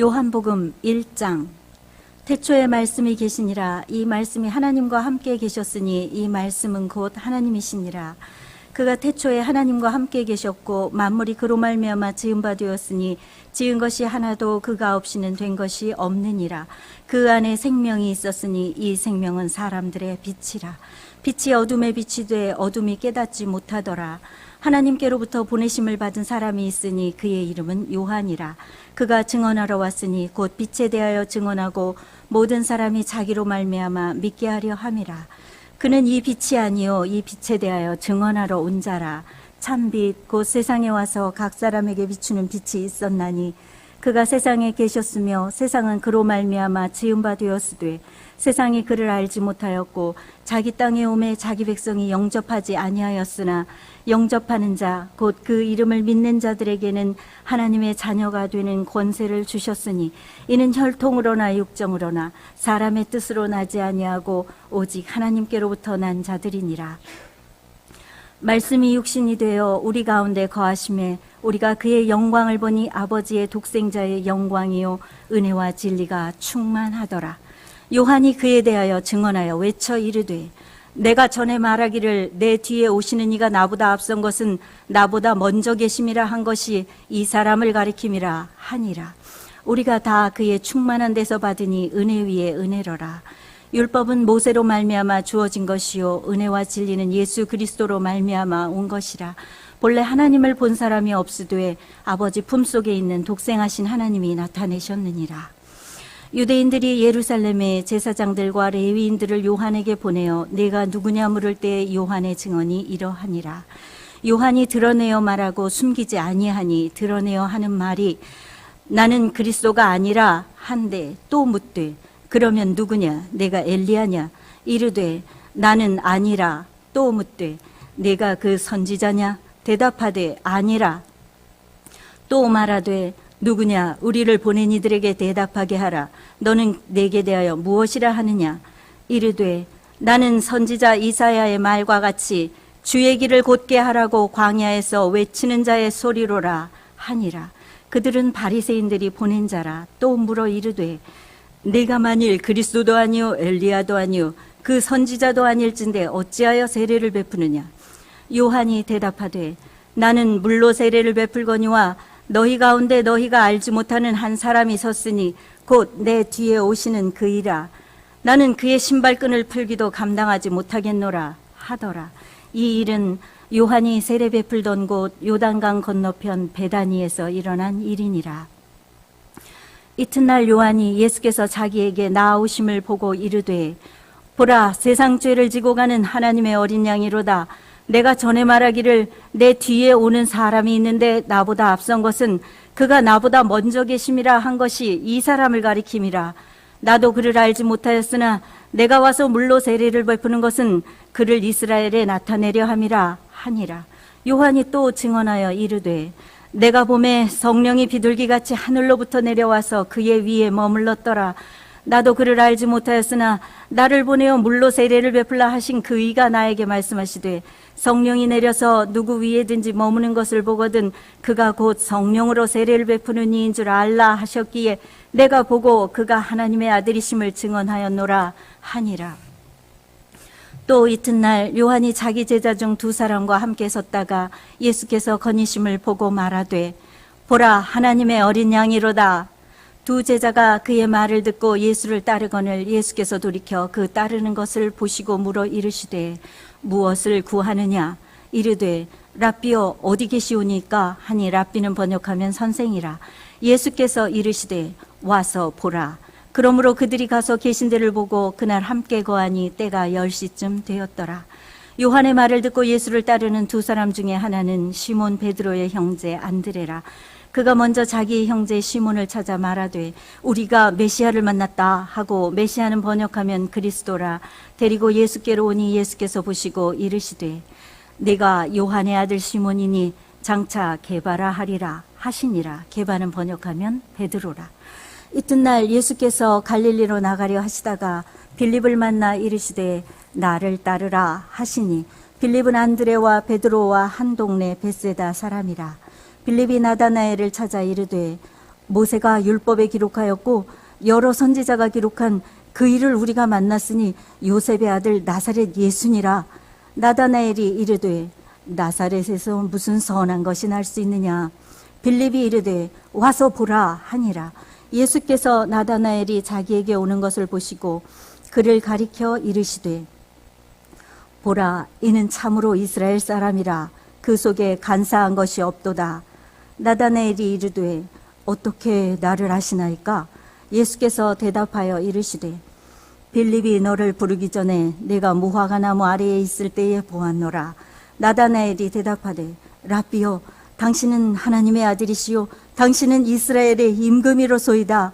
요한복음 1장. 태초에 말씀이 계시니라. 이 말씀이 하나님과 함께 계셨으니 이 말씀은 곧 하나님이시니라. 그가 태초에 하나님과 함께 계셨고 만물이 그로 말미암아 지은 바 되었으니 지은 것이 하나도 그가 없이는 된 것이 없느니라. 그 안에 생명이 있었으니 이 생명은 사람들의 빛이라. 빛이 어둠에 빛이 돼 어둠이 깨닫지 못하더라. 하나님께로부터 보내심을 받은 사람이 있으니 그의 이름은 요한이라. 그가 증언하러 왔으니 곧 빛에 대하여 증언하고 모든 사람이 자기로 말미암아 믿게 하려 함이라. 그는 이 빛이 아니요 이 빛에 대하여 증언하러 온 자라. 참빛 곧 세상에 와서 각 사람에게 비추는 빛이 있었나니 그가 세상에 계셨으며 세상은 그로 말미암아 지은 바 되었으되 세상이 그를 알지 못하였고 자기 땅에 오매 자기 백성이 영접하지 아니하였으나 영접하는 자 곧 그 이름을 믿는 자들에게는 하나님의 자녀가 되는 권세를 주셨으니 이는 혈통으로나 육정으로나 사람의 뜻으로 나지 아니하고 오직 하나님께로부터 난 자들이니라. 말씀이 육신이 되어 우리 가운데 거하심에 우리가 그의 영광을 보니 아버지의 독생자의 영광이요 은혜와 진리가 충만하더라. 요한이 그에 대하여 증언하여 외쳐 이르되 내가 전에 말하기를 내 뒤에 오시는 이가 나보다 앞선 것은 나보다 먼저 계심이라 한 것이 이 사람을 가리킴이라 하니라. 우리가 다 그의 충만한 데서 받으니 은혜 위에 은혜로라. 율법은 모세로 말미암아 주어진 것이요 은혜와 진리는 예수 그리스도로 말미암아 온 것이라. 본래 하나님을 본 사람이 없으되 아버지 품속에 있는 독생하신 하나님이 나타내셨느니라. 유대인들이 예루살렘에 제사장들과 레위인들을 요한에게 보내어 네가 누구냐 물을 때 요한의 증언이 이러하니라. 요한이 드러내어 말하고 숨기지 아니하니 드러내어 하는 말이 나는 그리스도가 아니라 한데 또 묻되 그러면 누구냐 내가 엘리야냐 이르되 나는 아니라 또 묻되 내가 그 선지자냐 대답하되 아니라 또 말하되 누구냐 우리를 보낸 이들에게 대답하게 하라. 너는 내게 대하여 무엇이라 하느냐 이르되 나는 선지자 이사야의 말과 같이 주의 길을 곧게 하라고 광야에서 외치는 자의 소리로라 하니라. 그들은 바리새인들이 보낸 자라. 또 물어 이르되 네가 만일 그리스도도 아니요 엘리야도 아니요 그 선지자도 아닐진데 어찌하여 세례를 베푸느냐. 요한이 대답하되 나는 물로 세례를 베풀거니와 너희 가운데 너희가 알지 못하는 한 사람이 섰으니 곧 내 뒤에 오시는 그이라. 나는 그의 신발끈을 풀기도 감당하지 못하겠노라 하더라. 이 일은 요한이 세례 베풀던 곳 요단강 건너편 베다니에서 일어난 일이니라. 이튿날 요한이 예수께서 자기에게 나아오심을 보고 이르되 보라 세상 죄를 지고 가는 하나님의 어린 양이로다. 내가 전에 말하기를 내 뒤에 오는 사람이 있는데 나보다 앞선 것은 그가 나보다 먼저 계심이라 한 것이 이 사람을 가리킴이라. 나도 그를 알지 못하였으나 내가 와서 물로 세례를 베푸는 것은 그를 이스라엘에 나타내려 함이라 하니라. 요한이 또 증언하여 이르되 내가 보매 성령이 비둘기같이 하늘로부터 내려와서 그의 위에 머물렀더라. 나도 그를 알지 못하였으나 나를 보내어 물로 세례를 베풀라 하신 그 이가 나에게 말씀하시되 성령이 내려서 누구 위에든지 머무는 것을 보거든 그가 곧 성령으로 세례를 베푸는 이인 줄 알라 하셨기에 내가 보고 그가 하나님의 아들이심을 증언하였노라 하니라. 또 이튿날 요한이 자기 제자 중 두 사람과 함께 섰다가 예수께서 거니심을 보고 말하되 보라 하나님의 어린 양이로다. 두 제자가 그의 말을 듣고 예수를 따르거늘 예수께서 돌이켜 그 따르는 것을 보시고 물어 이르시되 무엇을 구하느냐 이르되 랍비여 어디 계시오니까 하니 랍비는 번역하면 선생이라. 예수께서 이르시되 와서 보라. 그러므로 그들이 가서 계신 데를 보고 그날 함께 거하니 때가 10시쯤 되었더라. 요한의 말을 듣고 예수를 따르는 두 사람 중에 하나는 시몬 베드로의 형제 안드레라. 그가 먼저 자기 형제 시몬을 찾아 말하되 우리가 메시아를 만났다 하고 메시아는 번역하면 그리스도라. 데리고 예수께로 오니 예수께서 보시고 이르시되 네가 요한의 아들 시몬이니 장차 게바라 하리라 하시니라. 게바는 번역하면 베드로라. 이튿날 예수께서 갈릴리로 나가려 하시다가 빌립을 만나 이르시되 나를 따르라 하시니 빌립은 안드레와 베드로와 한 동네 벳세다 사람이라. 빌립이 나다나엘을 찾아 이르되 모세가 율법에 기록하였고 여러 선지자가 기록한 그 일을 우리가 만났으니 요셉의 아들 나사렛 예수니라. 나다나엘이 이르되 나사렛에서 무슨 선한 것이 날 수 있느냐. 빌립이 이르되 와서 보라 하니라. 예수께서 나다나엘이 자기에게 오는 것을 보시고 그를 가리켜 이르시되 보라, 이는 참으로 이스라엘 사람이라. 그 속에 간사한 것이 없도다. 나다나엘이 이르되 어떻게 나를 아시나이까? 예수께서 대답하여 이르시되 빌립이 너를 부르기 전에 내가 무화과 나무 아래에 있을 때에 보았노라. 나다나엘이 대답하되 라삐여, 당신은 하나님의 아들이시요 당신은 이스라엘의 임금이로소이다.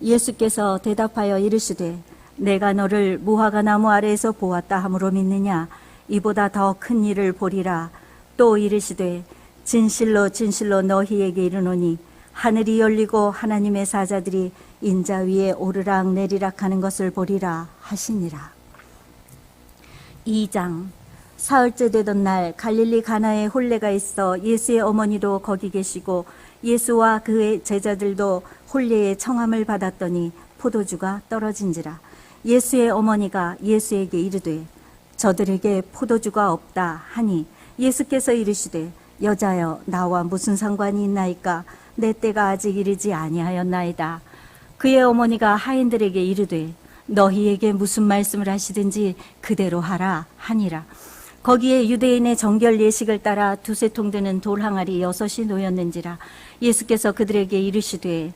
예수께서 대답하여 이르시되 내가 너를 무화과 나무 아래에서 보았다 함으로 믿느냐? 이보다 더 큰 일을 보리라. 또 이르시되 진실로 진실로 너희에게 이르노니 하늘이 열리고 하나님의 사자들이 인자 위에 오르락 내리락 하는 것을 보리라 하시니라. 2장. 사흘째 되던 날 갈릴리 가나에 혼례가 있어 예수의 어머니도 거기 계시고 예수와 그의 제자들도 혼례의 청함을 받았더니 포도주가 떨어진지라. 예수의 어머니가 예수에게 이르되 저들에게 포도주가 없다 하니 예수께서 이르시되 여자여, 나와 무슨 상관이 있나이까? 내 때가 아직 이르지 아니하였나이다. 그의 어머니가 하인들에게 이르되 너희에게 무슨 말씀을 하시든지 그대로 하라 하니라. 거기에 유대인의 정결 예식을 따라 두세 통 드는 돌 항아리 6이 놓였는지라. 예수께서 그들에게 이르시되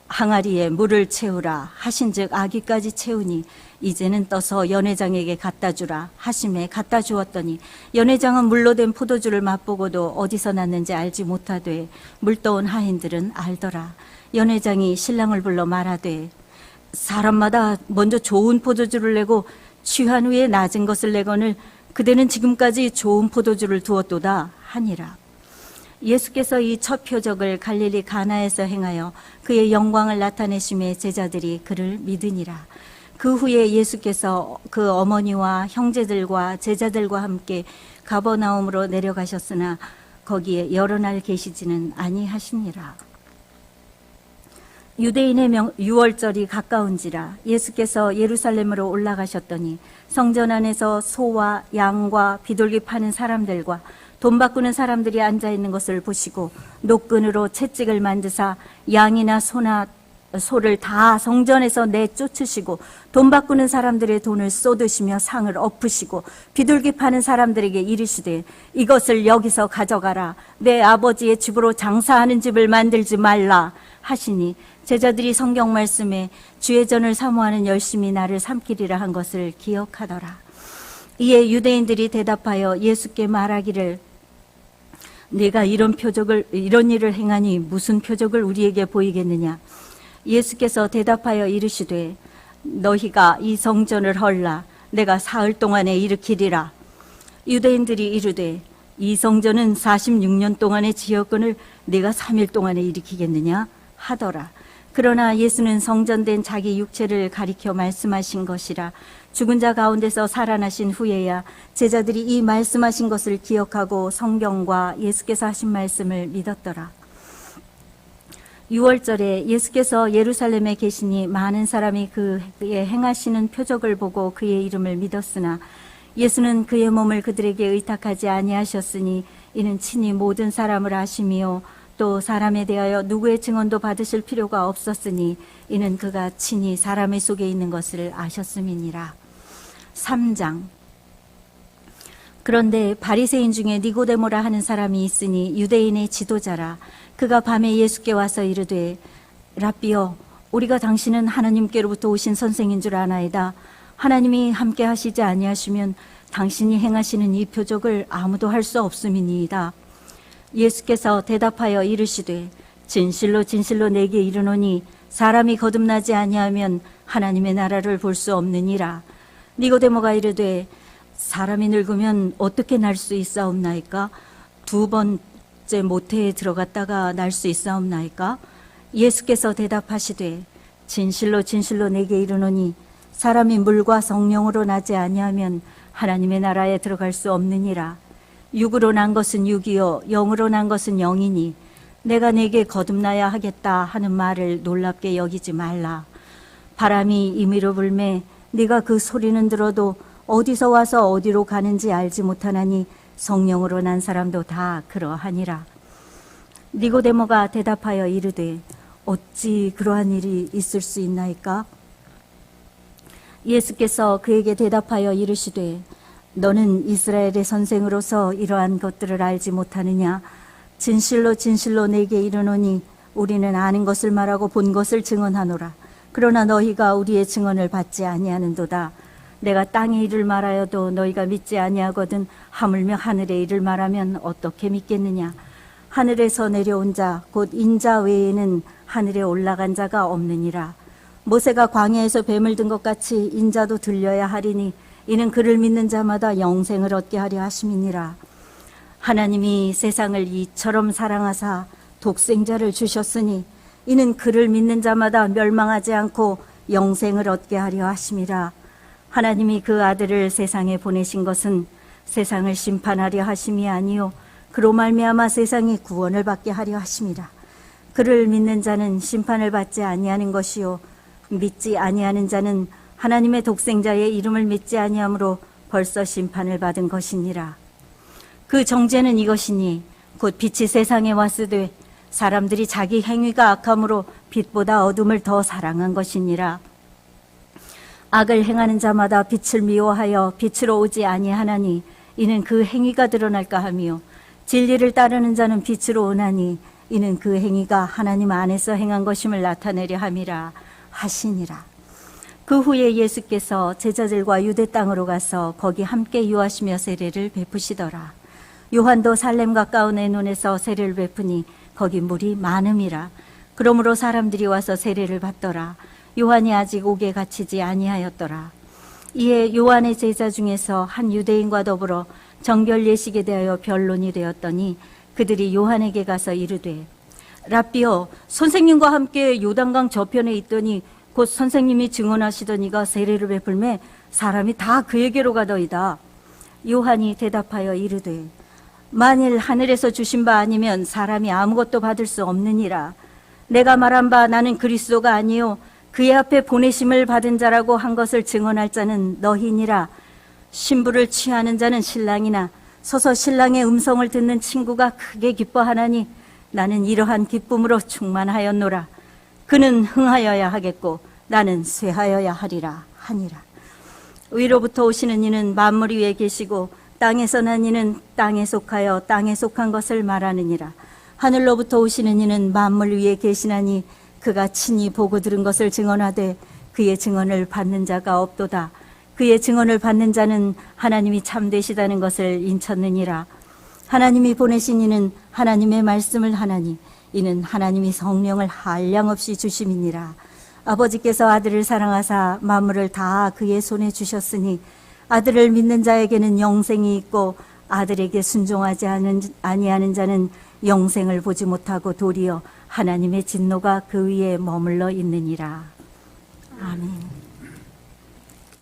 항아리에 물을 채우라 하신즉 아기까지 채우니 이제는 떠서 연회장에게 갖다 주라 하심에 갖다 주었더니 연회장은 물로 된 포도주를 맛보고도 어디서 났는지 알지 못하되 물떠온 하인들은 알더라. 연회장이 신랑을 불러 말하되 사람마다 먼저 좋은 포도주를 내고 취한 후에 낮은 것을 내거늘 그대는 지금까지 좋은 포도주를 두었도다 하니라. 예수께서 이 첫 표적을 갈릴리 가나에서 행하여 그의 영광을 나타내심에 제자들이 그를 믿으니라. 그 후에 예수께서 그 어머니와 형제들과 제자들과 함께 가버나움으로 내려가셨으나 거기에 여러 날 계시지는 아니하시니라. 유대인의 유월절이 가까운지라. 예수께서 예루살렘으로 올라가셨더니 성전 안에서 소와 양과 비둘기 파는 사람들과 돈 바꾸는 사람들이 앉아 있는 것을 보시고 노끈으로 채찍을 만드사 양이나 소를 다 성전에서 내쫓으시고 돈 바꾸는 사람들의 돈을 쏟으시며 상을 엎으시고 비둘기 파는 사람들에게 이르시되 이것을 여기서 가져가라. 내 아버지의 집으로 장사하는 집을 만들지 말라 하시니 제자들이 성경 말씀에 주의 전을 사모하는 열심히 나를 삼키리라 한 것을 기억하더라. 이에 유대인들이 대답하여 예수께 말하기를 네가 이런 일을 행하니 무슨 표적을 우리에게 보이겠느냐? 예수께서 대답하여 이르시되 너희가 이 성전을 헐라. 내가 사흘 동안에 일으키리라. 유대인들이 이르되 이 성전은 46년 동안의 지었건을 네가 3일 동안에 일으키겠느냐 하더라. 그러나 예수는 성전된 자기 육체를 가리켜 말씀하신 것이라. 죽은 자 가운데서 살아나신 후에야 제자들이 이 말씀하신 것을 기억하고 성경과 예수께서 하신 말씀을 믿었더라. 6월절에 예수께서 예루살렘에 계시니 많은 사람이 그의 행하시는 표적을 보고 그의 이름을 믿었으나 예수는 그의 몸을 그들에게 의탁하지 아니하셨으니 이는 친히 모든 사람을 아심이요 또 사람에 대하여 누구의 증언도 받으실 필요가 없었으니 이는 그가 친히 사람의 속에 있는 것을 아셨음이니라. 3장. 그런데 바리새인 중에 니고데모라 하는 사람이 있으니 유대인의 지도자라. 그가 밤에 예수께 와서 이르되 라삐여, 우리가 당신은 하나님께로부터 오신 선생인 줄 아나이다. 하나님이 함께 하시지 아니하시면 당신이 행하시는 이 표적을 아무도 할 수 없음이니이다. 예수께서 대답하여 이르시되 진실로 진실로 내게 이르노니 사람이 거듭나지 아니하면 하나님의 나라를 볼 수 없느니라. 니고데모가 이르되 사람이 늙으면 어떻게 날 수 있사옵나이까? 2번째 모태에 들어갔다가 날 수 있사옵나이까? 예수께서 대답하시되 진실로 진실로 내게 이르노니 사람이 물과 성령으로 나지 아니하면 하나님의 나라에 들어갈 수 없느니라. 육으로 난 것은 육이요 영으로 난 것은 영이니 내가 네게 거듭나야 하겠다 하는 말을 놀랍게 여기지 말라. 바람이 임의로 불매 네가 그 소리는 들어도 어디서 와서 어디로 가는지 알지 못하나니 성령으로 난 사람도 다 그러하니라. 니고데모가 대답하여 이르되 어찌 그러한 일이 있을 수 있나이까? 예수께서 그에게 대답하여 이르시되 너는 이스라엘의 선생으로서 이러한 것들을 알지 못하느냐? 진실로 진실로 내게 이르노니 우리는 아는 것을 말하고 본 것을 증언하노라. 그러나 너희가 우리의 증언을 받지 아니하는도다. 내가 땅의 일을 말하여도 너희가 믿지 아니하거든 하물며 하늘의 일을 말하면 어떻게 믿겠느냐? 하늘에서 내려온 자 곧 인자 외에는 하늘에 올라간 자가 없느니라. 모세가 광야에서 뱀을 든 것 같이 인자도 들려야 하리니 이는 그를 믿는 자마다 영생을 얻게 하려 하심이니라. 하나님이 세상을 이처럼 사랑하사 독생자를 주셨으니 이는 그를 믿는 자마다 멸망하지 않고 영생을 얻게 하려 하심이라. 하나님이 그 아들을 세상에 보내신 것은 세상을 심판하려 하심이 아니요 그로 말미암아 세상이 구원을 받게 하려 하심이라. 그를 믿는 자는 심판을 받지 아니하는 것이요 믿지 아니하는 자는 하나님의 독생자의 이름을 믿지 아니하므로 벌써 심판을 받은 것이니라. 그 정죄는 이것이니 곧 빛이 세상에 왔으되 사람들이 자기 행위가 악함으로 빛보다 어둠을 더 사랑한 것이니라. 악을 행하는 자마다 빛을 미워하여 빛으로 오지 아니하나니 이는 그 행위가 드러날까 하며 진리를 따르는 자는 빛으로 오나니 이는 그 행위가 하나님 안에서 행한 것임을 나타내려 함이라 하시니라. 그 후에 예수께서 제자들과 유대 땅으로 가서 거기 함께 유하시며 세례를 베푸시더라. 요한도 살렘 가까운 애논에서 세례를 베푸니 거기 물이 많음이라. 그러므로 사람들이 와서 세례를 받더라. 요한이 아직 옥에 갇히지 아니하였더라. 이에 요한의 제자 중에서 한 유대인과 더불어 정결 예식에 대하여 변론이 되었더니 그들이 요한에게 가서 이르되 랍비여 선생님과 함께 요단강 저편에 있더니 곧 선생님이 증언하시더니가 세례를 베풀매 사람이 다 그에게로 가더이다. 요한이 대답하여 이르되 만일 하늘에서 주신 바 아니면 사람이 아무것도 받을 수 없느니라. 내가 말한 바 나는 그리스도가 아니요 그의 앞에 보내심을 받은 자라고 한 것을 증언할 자는 너희니라. 신부를 취하는 자는 신랑이나 서서 신랑의 음성을 듣는 친구가 크게 기뻐하나니 나는 이러한 기쁨으로 충만하였노라. 그는 흥하여야 하겠고 나는 쇠하여야 하리라 하니라. 위로부터 오시는 이는 만물 위에 계시고 땅에서 난 이는 땅에 속하여 땅에 속한 것을 말하느니라. 하늘로부터 오시는 이는 만물 위에 계시나니 그가 친히 보고 들은 것을 증언하되 그의 증언을 받는 자가 없도다. 그의 증언을 받는 자는 하나님이 참되시다는 것을 인쳤느니라. 하나님이 보내신 이는 하나님의 말씀을 하나니 이는 하나님이 성령을 한량없이 주심이니라. 아버지께서 아들을 사랑하사 만물을 다 그의 손에 주셨으니 아들을 믿는 자에게는 영생이 있고 아들에게 순종하지 아니하는 자는 영생을 보지 못하고 도리어 하나님의 진노가 그 위에 머물러 있느니라. 아멘.